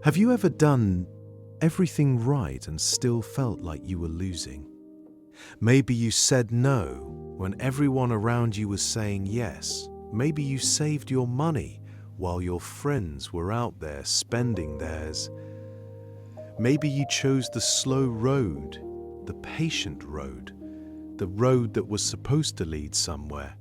Have you ever done everything right and still felt like you were losing? Maybe you said no when everyone around you was saying yes. Maybe you saved your money while your friends were out there spending theirs. Maybe you chose the slow road, the patient road, the road that was supposed to lead somewhere.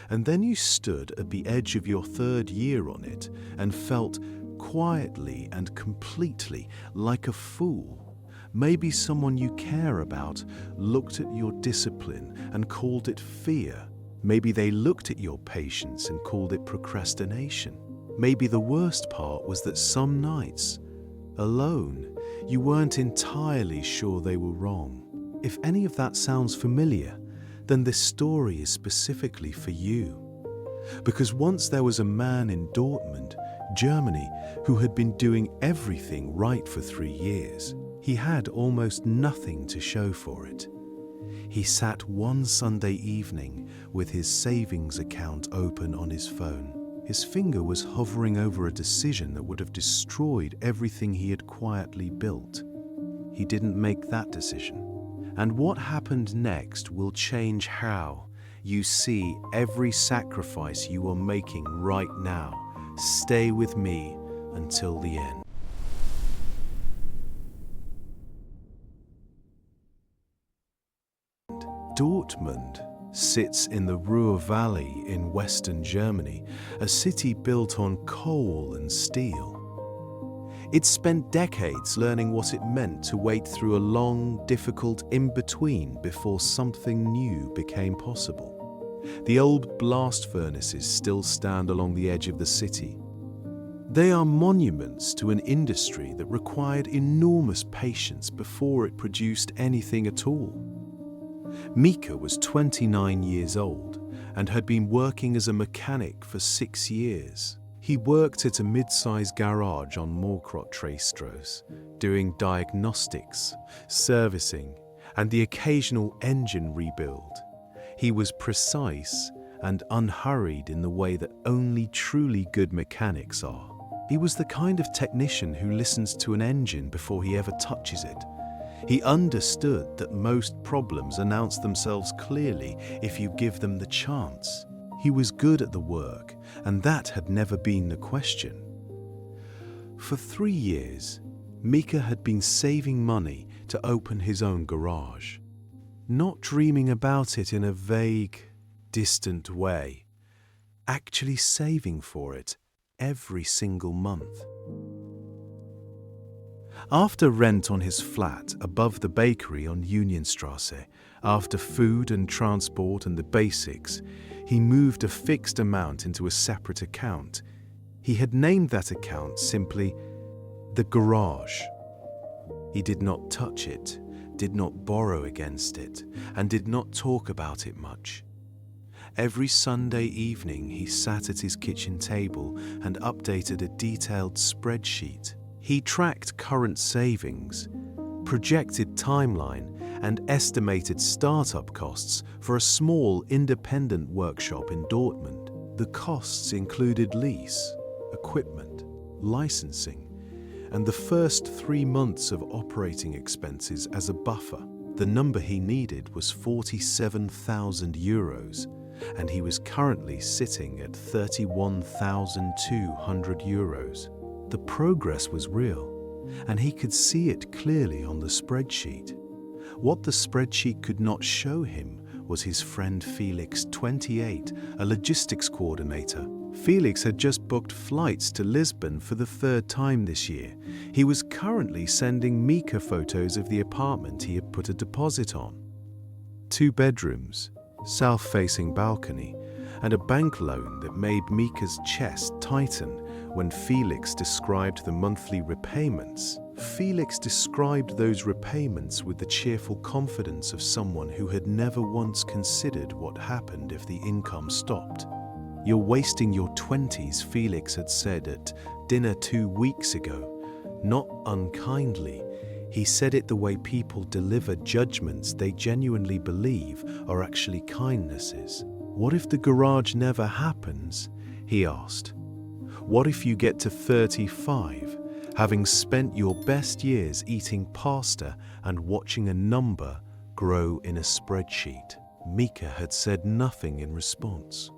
And then you stood at the edge of your third year on it and felt quietly and completely like a fool. Maybe someone you care about looked at your discipline and called it fear. Maybe they looked at your patience and called it procrastination. Maybe the worst part was that some nights, alone, you weren't entirely sure they were wrong. If any of that sounds familiar, then this story is specifically for you. Because once there was a man in Dortmund, Germany, who had been doing everything right for 3 years. He had almost nothing to show for it. He sat one Sunday evening with his savings account open on his phone. His finger was hovering over a decision that would have destroyed everything he had quietly built. He didn't make that decision. And what happened next will change how you see every sacrifice you are making right now. Stay with me until the end. Dortmund sits in the Ruhr Valley in western Germany, a city built on coal and steel. It spent decades learning what it meant to wait through a long, difficult in-between before something new became possible. The old blast furnaces still stand along the edge of the city. They are monuments to an industry that required enormous patience before it produced anything at all. Mika was 29 years old and had been working as a mechanic for 6 years. He worked at a mid-sized garage on Morkrottrastrasse, doing diagnostics, servicing, and the occasional engine rebuild. He was precise and unhurried in the way that only truly good mechanics are. He was the kind of technician who listens to an engine before he ever touches it. He understood that most problems announce themselves clearly if you give them the chance. He was good at the work, and that had never been the question. For 3 years, Mika had been saving money to open his own garage, not dreaming about it in a vague, distant way, actually saving for it every single month. After rent on his flat above the bakery on Unionstrasse, after food and transport and the basics, he moved a fixed amount into a separate account. He had named that account simply the garage. He did not touch it, did not borrow against it, and did not talk about it much. Every Sunday evening he sat at his kitchen table and updated a detailed spreadsheet. He tracked current savings, projected timeline, and estimated startup costs for a small independent workshop in Dortmund. The costs included lease, equipment, licensing, and the first 3 months of operating expenses as a buffer. The number he needed was 47,000 euros, and he was currently sitting at 31,200 euros. The progress was real, and he could see it clearly on the spreadsheet. What the spreadsheet could not show him was his friend Felix, 28, a logistics coordinator. Felix had just booked flights to Lisbon for the 3rd time this year. He was currently sending Mika photos of the apartment he had put a deposit on. 2 bedrooms, south-facing balcony, and a bank loan that made Mika's chest tighten when Felix described the monthly repayments. Felix described those repayments with the cheerful confidence of someone who had never once considered what happened if the income stopped. "You're wasting your 20s, Felix had said at dinner 2 weeks ago. Not unkindly. He said it the way people deliver judgments they genuinely believe are actually kindnesses. "What if the garage never happens?" he asked. "What if you get to 35, having spent your best years eating pasta and watching a number grow in a spreadsheet. Mika had said nothing in response.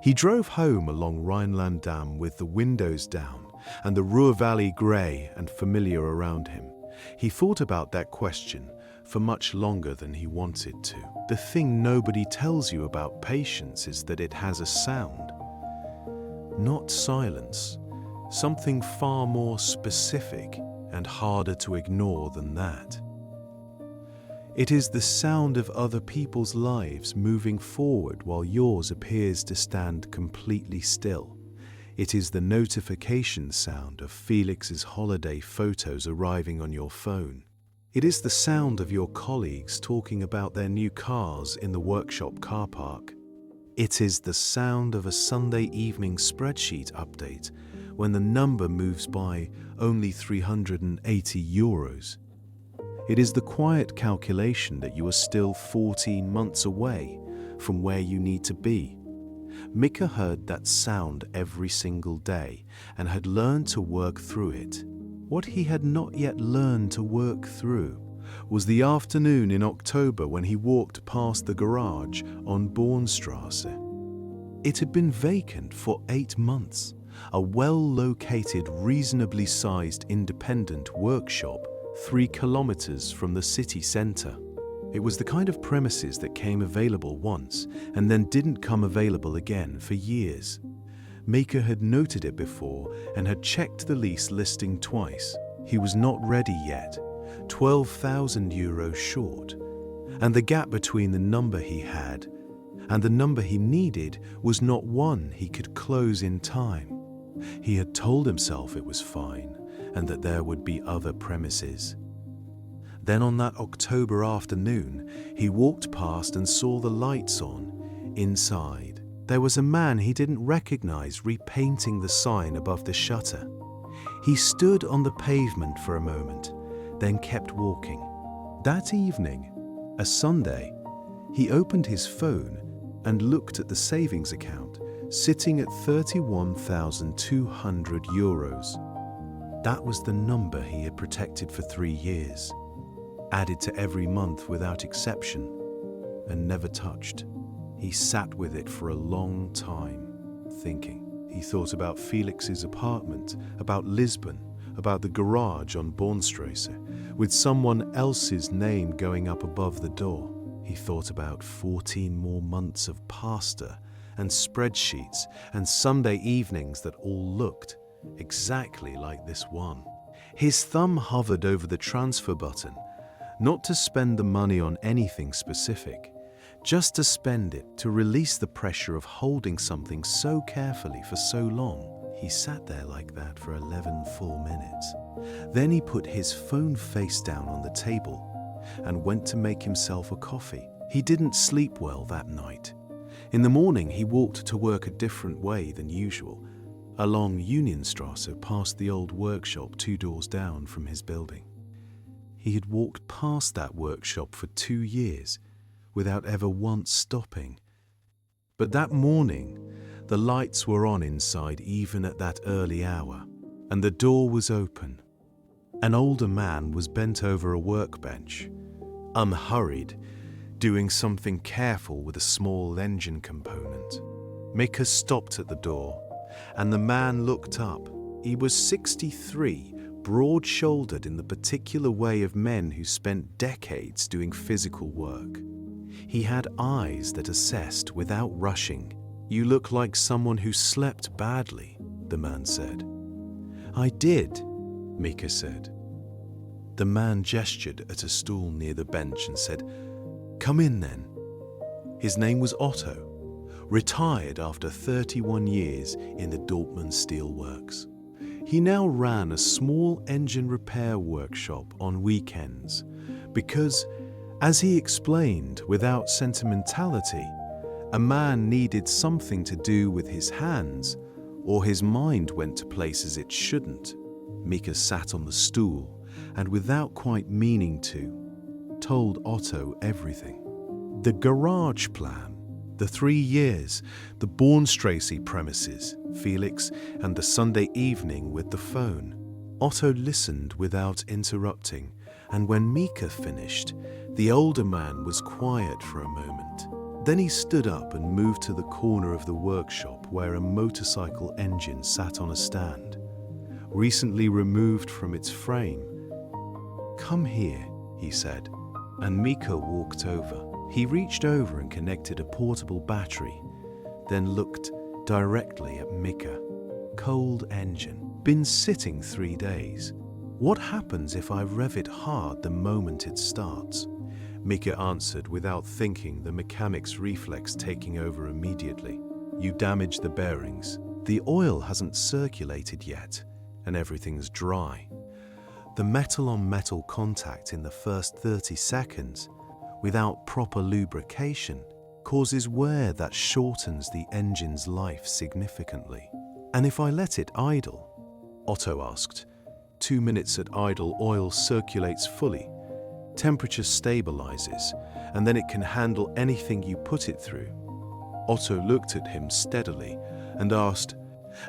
He drove home along Rhineland-Dam with the windows down and the Ruhr Valley grey and familiar around him. He thought about that question for much longer than he wanted to. The thing nobody tells you about patience is that it has a sound. Not silence, something far more specific and harder to ignore than that. It is the sound of other people's lives moving forward while yours appears to stand completely still. It is the notification sound of Felix's holiday photos arriving on your phone. It is the sound of your colleagues talking about their new cars in the workshop car park. It is the sound of a Sunday evening spreadsheet update when the number moves by only €380. It is the quiet calculation that you are still 14 months away from where you need to be. Mika heard that sound every single day and had learned to work through it. What he had not yet learned to work through was the afternoon in October when he walked past the garage on Bornstrasse. It had been vacant for 8 months, a well-located, reasonably sized independent workshop 3 kilometers from the city center. It was the kind of premises that came available once and then didn't come available again for years. Mika had noted it before and had checked the lease listing twice. He was not ready yet, €12,000 short, and the gap between the number he had and the number he needed was not one he could close in time. He had told himself it was fine and that there would be other premises. Then on that October afternoon, he walked past and saw the lights on. Inside, there was a man he didn't recognize repainting the sign above the shutter. He stood on the pavement for a moment, then kept walking. That evening, a Sunday, he opened his phone and looked at the savings account, sitting at €31,200. That was the number he had protected for 3 years, added to every month without exception, and never touched. He sat with it for a long time, thinking. He thought about Felix's apartment, about Lisbon, about the garage on Bornstrasse, with someone else's name going up above the door. He thought about 14 more months of pasta and spreadsheets and Sunday evenings that all looked exactly like this one. His thumb hovered over the transfer button, not to spend the money on anything specific, just to spend it to release the pressure of holding something so carefully for so long. He sat there like that for 11 full minutes. Then he put his phone face down on the table and went to make himself a coffee. He didn't sleep well that night. In the morning, he walked to work a different way than usual, along Unionstrasse past the old workshop 2 doors down from his building. He had walked past that workshop for 2 years without ever once stopping. But that morning, the lights were on inside even at that early hour, and the door was open. An older man was bent over a workbench, unhurried, doing something careful with a small engine component. Mika stopped at the door, and the man looked up. He was 63, broad-shouldered in the particular way of men who spent decades doing physical work. He had eyes that assessed without rushing. "You look like someone who slept badly," the man said. "I did," Mika said. The man gestured at a stool near the bench and said, "Come in then." His name was Otto, retired after 31 years in the Dortmund steelworks. He now ran a small engine repair workshop on weekends because, as he explained without sentimentality, a man needed something to do with his hands or his mind went to places it shouldn't. Mika sat on the stool and, without quite meaning to, told Otto everything. The garage plan, the 3 years, the Bornstrasse premises, Felix, and the Sunday evening with the phone. Otto listened without interrupting, and when Mika finished, the older man was quiet for a moment. Then he stood up and moved to the corner of the workshop where a motorcycle engine sat on a stand, recently removed from its frame. "Come here," he said, and Mika walked over. He reached over and connected a portable battery, then looked directly at Mika. "Cold engine. Been sitting 3 days. What happens if I rev it hard the moment it starts?" Mika answered without thinking, the mechanic's reflex taking over immediately. "You damage the bearings. The oil hasn't circulated yet, and everything's dry. The metal-on-metal contact in the first 30 seconds, without proper lubrication, causes wear that shortens the engine's life significantly. And if I let it idle," Otto asked, 2 minutes at idle, oil circulates fully, temperature stabilizes, and then it can handle anything you put it through." Otto looked at him steadily and asked,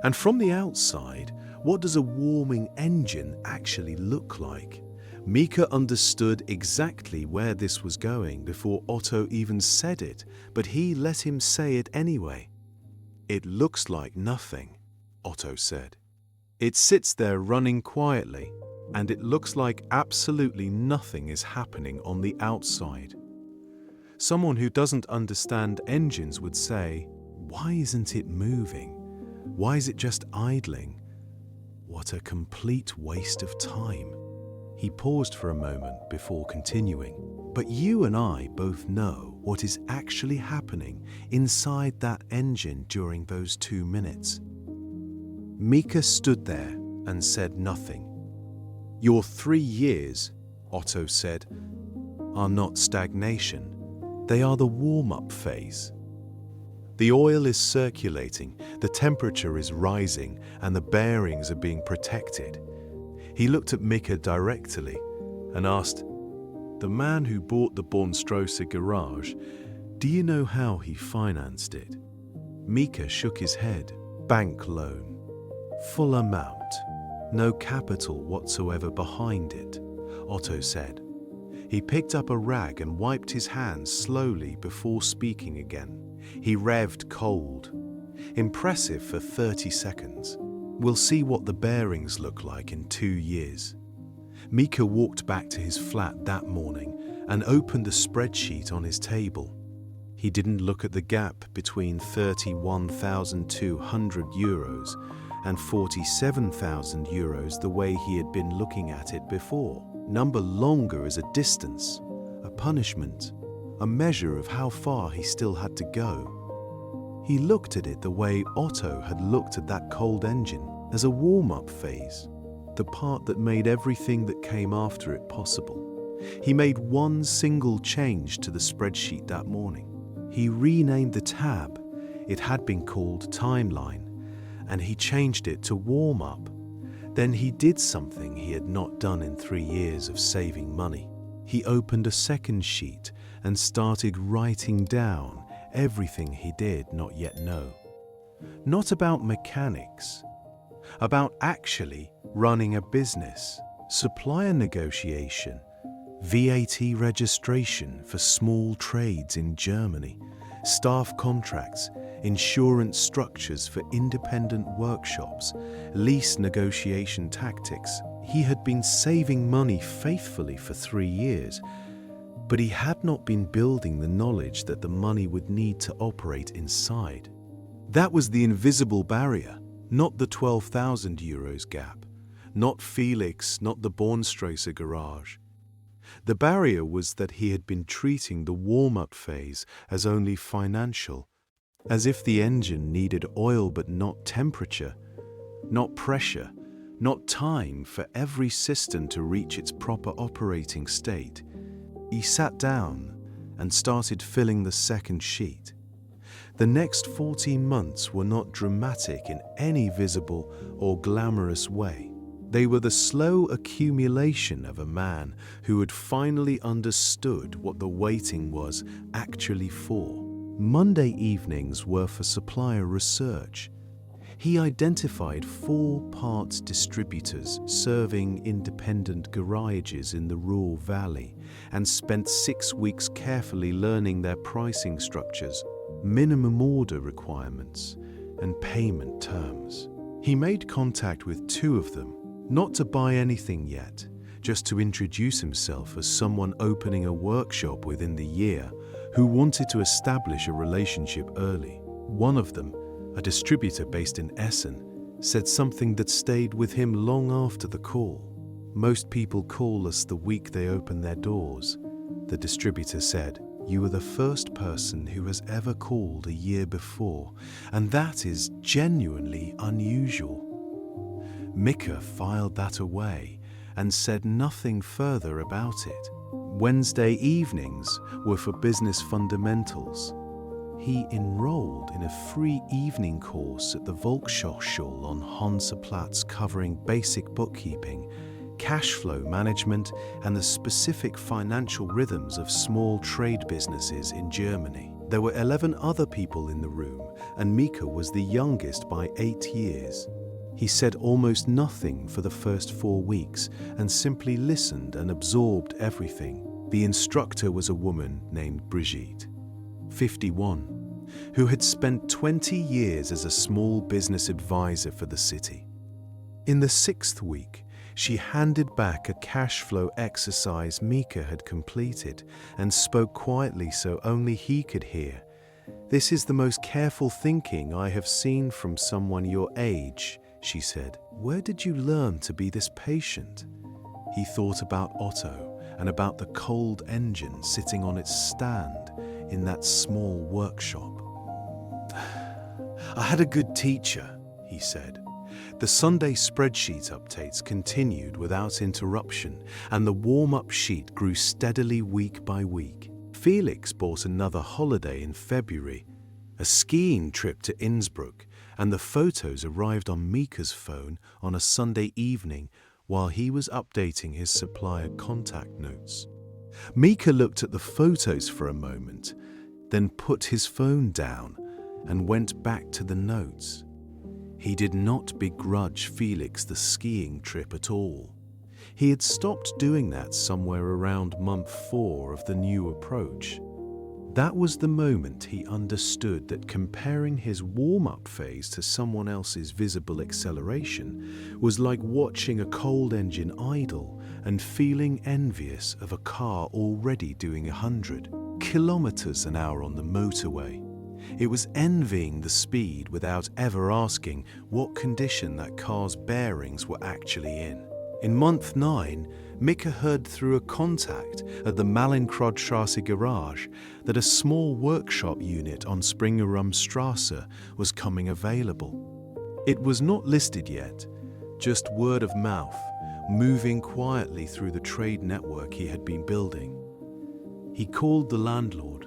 "And from the outside, what does a warming engine actually look like?" Mika understood exactly where this was going before Otto even said it, but he let him say it anyway. "It looks like nothing," Otto said. "It sits there running quietly, and it looks like absolutely nothing is happening on the outside. Someone who doesn't understand engines would say, 'Why isn't it moving? Why is it just idling? What a complete waste of time.'" He paused for a moment before continuing. "But you and I both know what is actually happening inside that engine during those 2 minutes." Mika stood there and said nothing. "Your 3 years," Otto said, "are not stagnation. They are the warm-up phase. The oil is circulating, the temperature is rising, and the bearings are being protected." He looked at Mika directly and asked, "The man who bought the Bornstrasse garage, do you know how he financed it?" Mika shook his head. "Bank loan. Full amount. No capital whatsoever behind it," Otto said. He picked up a rag and wiped his hands slowly before speaking again. He revved cold. "Impressive for 30 seconds. We'll see what the bearings look like in 2 years." Mika walked back to his flat that morning and opened the spreadsheet on his table. He didn't look at the gap between €31,200 and €47,000 the way he had been looking at it before. Number longer as a distance, a punishment, a measure of how far he still had to go. He looked at it the way Otto had looked at that cold engine, as a warm-up phase, the part that made everything that came after it possible. He made one single change to the spreadsheet that morning. He renamed the tab. It had been called Timeline, and he changed it to Warm-Up. Then he did something he had not done in 3 years of saving money. He opened a second sheet and started writing down everything he did not yet know. Not about mechanics, about actually running a business, supplier negotiation, VAT registration for small trades in Germany, staff contracts, insurance structures for independent workshops, lease negotiation tactics. He had been saving money faithfully for 3 years, but he had not been building the knowledge that the money would need to operate inside. That was the invisible barrier, not the €12,000 gap, not Felix, not the Bornstrasse garage. The barrier was that he had been treating the warm-up phase as only financial, as if the engine needed oil but not temperature, not pressure, not time for every system to reach its proper operating state. He sat down and started filling the second sheet. The next 14 months were not dramatic in any visible or glamorous way. They were the slow accumulation of a man who had finally understood what the waiting was actually for. Monday evenings were for supplier research. He identified 4 parts distributors serving independent garages in the Ruhr Valley and spent 6 weeks carefully learning their pricing structures, minimum order requirements, and payment terms. He made contact with 2 of them, not to buy anything yet, just to introduce himself as someone opening a workshop within the year who wanted to establish a relationship early. One of them, a distributor based in Essen, said something that stayed with him long after the call. "Most people call us the week they open their doors." The distributor said, "You are the first person who has ever called a year before, and that is genuinely unusual." Mika filed that away and said nothing further about it. Wednesday evenings were for business fundamentals. He enrolled in a free evening course at the Volkshochschule on Hansaplatz covering basic bookkeeping, cash flow management, and the specific financial rhythms of small trade businesses in Germany. There were 11 other people in the room, and Mika was the youngest by 8 years. He said almost nothing for the first 4 weeks and simply listened and absorbed everything. The instructor was a woman named Brigitte, 51, who had spent 20 years as a small business advisor for the city. In the 6th week, she handed back a cash flow exercise Mika had completed and spoke quietly so only he could hear. "This is the most careful thinking I have seen from someone your age," she said. "Where did you learn to be this patient?" He thought about Otto and about the cold engine sitting on its stand in that small workshop. "I had a good teacher," he said. The Sunday spreadsheet updates continued without interruption, and the warm-up sheet grew steadily week by week. Felix bought another holiday in February, a skiing trip to Innsbruck, and the photos arrived on Mika's phone on a Sunday evening while he was updating his supplier contact notes. Mika looked at the photos for a moment, then put his phone down and went back to the notes. He did not begrudge Felix the skiing trip at all. He had stopped doing that somewhere around month 4 of the new approach. That was the moment he understood that comparing his warm-up phase to someone else's visible acceleration was like watching a cold engine idle and feeling envious of a car already doing 100 kilometers an hour on the motorway. It was envying the speed without ever asking what condition that car's bearings were actually in. In month 9, Mika heard through a contact at the Mallinckrodtstrasse garage that a small workshop unit on Springerumstrasse was coming available. It was not listed yet, just word of mouth, moving quietly through the trade network he had been building. He called the landlord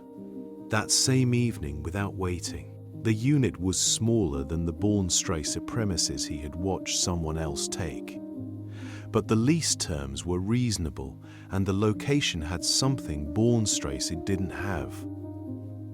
that same evening without waiting. The unit was smaller than the Bornstrasse premises he had watched someone else take. But the lease terms were reasonable and the location had something Bornstrasse didn't have.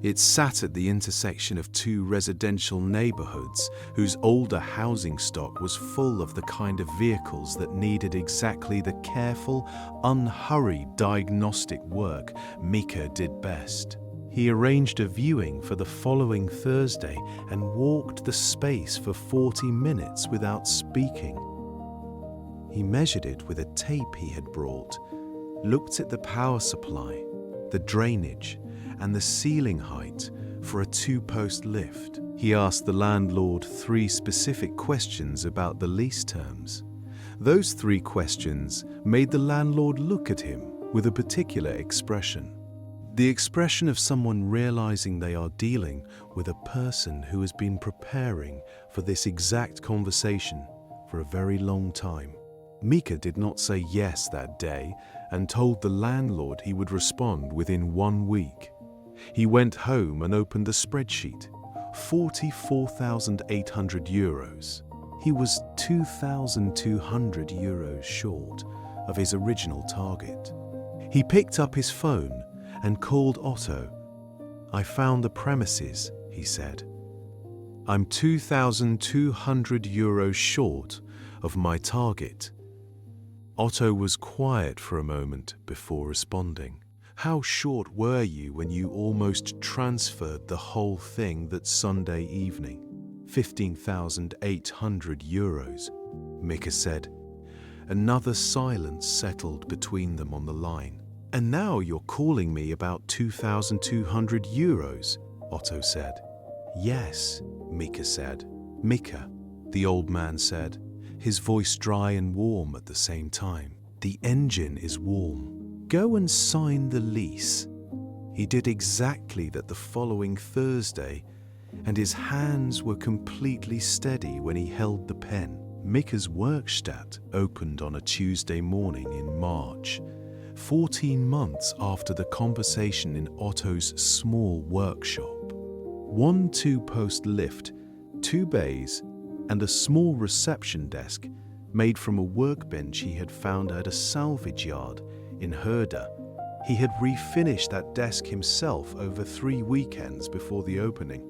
It sat at the intersection of 2 residential neighborhoods whose older housing stock was full of the kind of vehicles that needed exactly the careful, unhurried diagnostic work Mika did best. He arranged a viewing for the following Thursday and walked the space for 40 minutes without speaking. He measured it with a tape he had brought, looked at the power supply, the drainage, and the ceiling height for a 2-post lift. He asked the landlord 3 specific questions about the lease terms. Those 3 questions made the landlord look at him with a particular expression. The expression of someone realizing they are dealing with a person who has been preparing for this exact conversation for a very long time. Mika did not say yes that day and told the landlord he would respond within 1 week. He went home and opened the spreadsheet. 44,800 euros. He was 2,200 euros short of his original target. He picked up his phone and called Otto. "I found the premises," he said. I'm €2,200 short of my target. Otto was quiet for a moment before responding. How short were you when you almost transferred the whole thing that Sunday evening? €15,800, Mika said. Another silence settled between them on the line. And now you're calling me about €2,200, Otto said. Yes, Mika said. Mika, the old man said, his voice dry and warm at the same time. The engine is warm. Go and sign the lease. He did exactly that the following Thursday, and his hands were completely steady when he held the pen. Mika's Werkstatt opened on a Tuesday morning in March, 14 months after the conversation in Otto's small workshop. 1 2-post lift, 2 bays, and a small reception desk made from a workbench he had found at a salvage yard in Herda. He had refinished that desk himself over 3 weekends before the opening.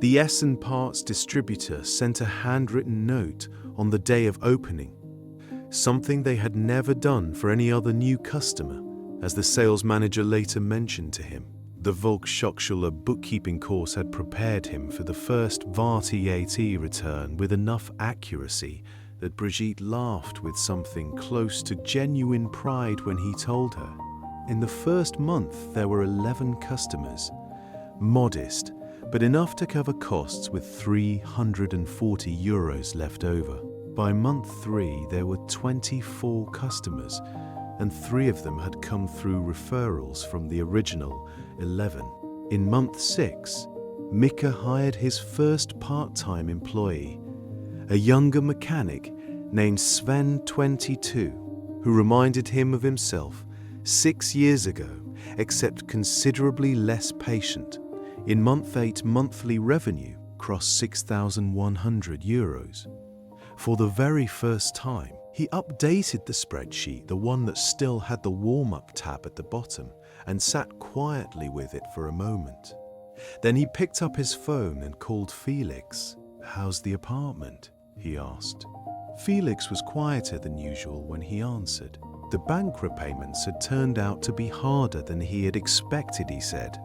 The Essen parts distributor sent a handwritten note on the day of opening, something they had never done for any other new customer, as the sales manager later mentioned to him. The Volkshochschule bookkeeping course had prepared him for the first VAT return with enough accuracy that Brigitte laughed with something close to genuine pride when he told her. In the first month there were 11 customers, modest, but enough to cover costs with €340 left over. By month 3 there were 24 customers, and 3 of them had come through referrals from the original 11. In month 6, Mika hired his first part-time employee, a younger mechanic named Sven, 22, who reminded him of himself 6 years ago, except considerably less patient. In month 8, monthly revenue crossed €6,100. For the very first time, he updated the spreadsheet, the one that still had the warm-up tab at the bottom, and sat quietly with it for a moment. Then he picked up his phone and called Felix. "How's the apartment?" he asked. Felix was quieter than usual when he answered. The bank repayments had turned out to be harder than he had expected, he said.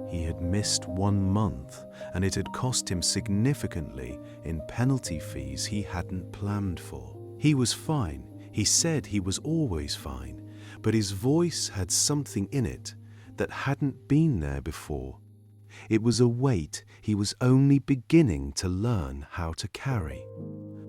He had missed 1 month, and it had cost him significantly in penalty fees he hadn't planned for. He was fine. He said he was always fine, but his voice had something in it that hadn't been there before. It was a weight he was only beginning to learn how to carry.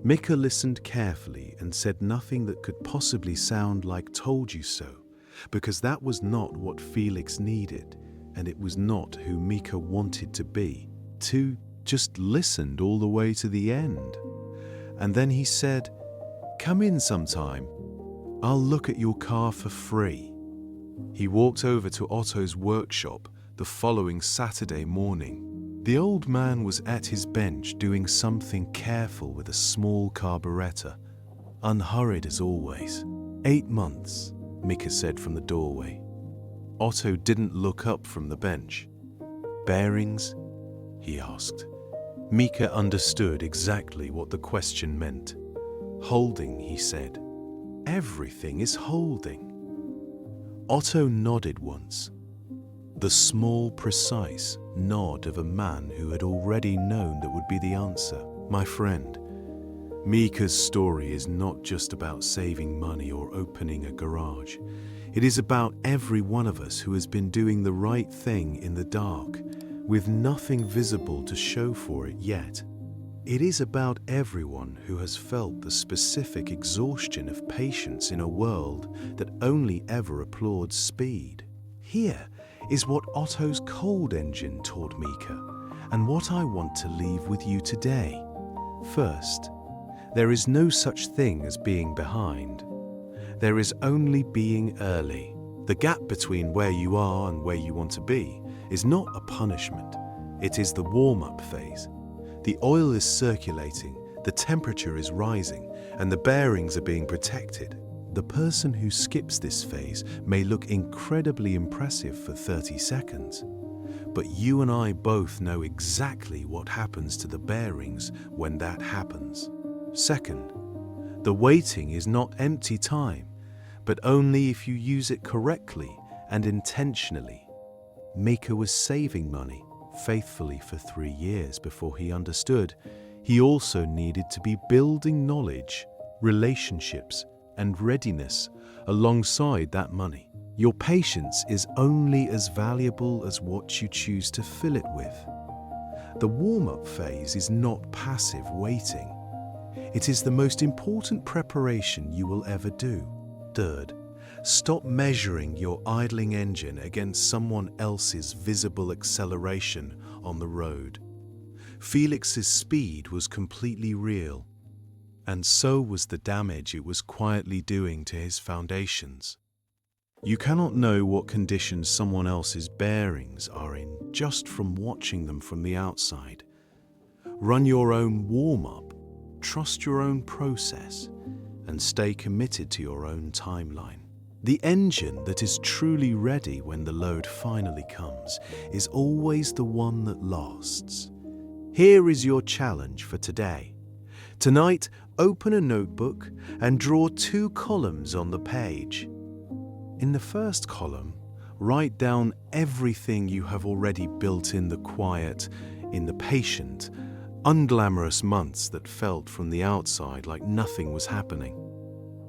Mika listened carefully and said nothing that could possibly sound like "told you so," because that was not what Felix needed, and it was not who Mika wanted to be. Two just listened all the way to the end. And then he said, "Come in sometime. I'll look at your car for free." He walked over to Otto's workshop the following Saturday morning. The old man was at his bench doing something careful with a small carburetor, unhurried as always. 8 months, Mika said from the doorway. Otto didn't look up from the bench. "Bearings?" he asked. Mika understood exactly what the question meant. "Holding," he said. "Everything is holding." Otto nodded once. The small, precise nod of a man who had already known that would be the answer. "My friend, Mika's story is not just about saving money or opening a garage. It is about every one of us who has been doing the right thing in the dark, with nothing visible to show for it yet. It is about everyone who has felt the specific exhaustion of patience in a world that only ever applauds speed. Here is what Otto's cold engine taught Mika, and what I want to leave with you today. First, there is no such thing as being behind. There is only being early. The gap between where you are and where you want to be is not a punishment. It is the warm-up phase. The oil is circulating, the temperature is rising, and the bearings are being protected. The person who skips this phase may look incredibly impressive for 30 seconds, But you and I both know exactly what happens to the bearings when that happens. Second, the waiting is not empty time, but only if you use it correctly and intentionally. Mika was saving money faithfully for 3 years before he understood he also needed to be building knowledge, relationships, and readiness alongside that money. Your patience is only as valuable as what you choose to fill it with. The warm-up phase is not passive waiting. It is the most important preparation you will ever do. Third, stop measuring your idling engine against someone else's visible acceleration on the road. Felix's speed was completely real, and so was the damage it was quietly doing to his foundations. You cannot know what conditions someone else's bearings are in just from watching them from the outside. Run your own warm-up, trust your own process, and stay committed to your own timeline. The engine that is truly ready when the load finally comes is always the one that lasts. Here is your challenge for today. Tonight, open a notebook and draw 2 columns on the page. In the first column, write down everything you have already built in the quiet, in the patient, unglamorous months that felt from the outside like nothing was happening.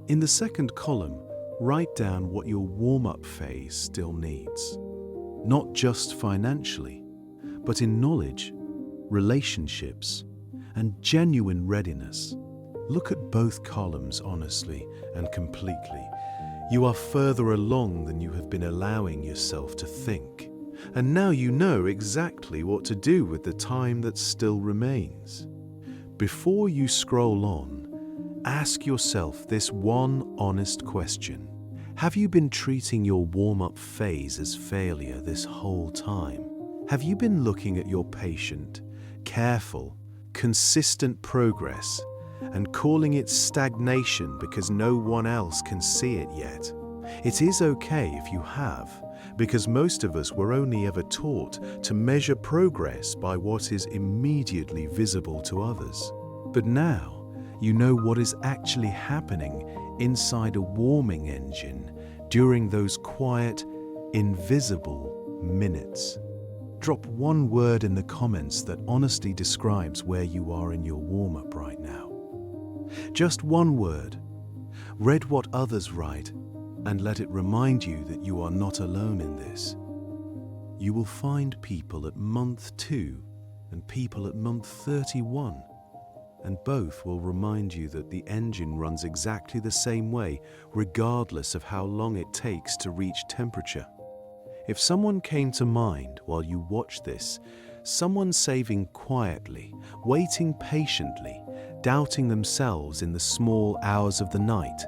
In the second column, write down what your warm-up phase still needs. Not just financially, but in knowledge, relationships, and genuine readiness. Look at both columns honestly and completely. You are further along than you have been allowing yourself to think. And now you know exactly what to do with the time that still remains. Before you scroll on, ask yourself this one honest question. Have you been treating your warm-up phase as failure this whole time? Have you been looking at your patient, careful, consistent progress and calling it stagnation because no one else can see it yet? It is okay if you have, because most of us were only ever taught to measure progress by what is immediately visible to others. But now you know what is actually happening inside a warming engine during those quiet, invisible minutes. Drop 1 word in the comments that honestly describes where you are in your warm-up right now. Just 1 word. Read what others write and let it remind you that you are not alone in this. You will find people at month 2 and people at month 31, and both will remind you that the engine runs exactly the same way regardless of how long it takes to reach temperature. If someone came to mind while you watch this, someone saving quietly, waiting patiently, doubting themselves in the small hours of the night,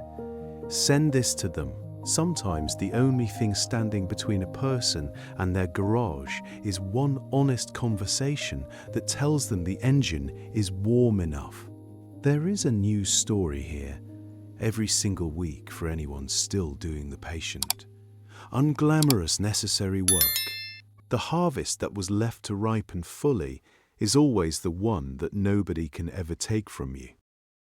send this to them. Sometimes the only thing standing between a person and their garage is one honest conversation that tells them the engine is warm enough. There is a new story here every single week for anyone still doing the patient. Unglamorous necessary work. The harvest that was left to ripen fully is always the one that nobody can ever take from you.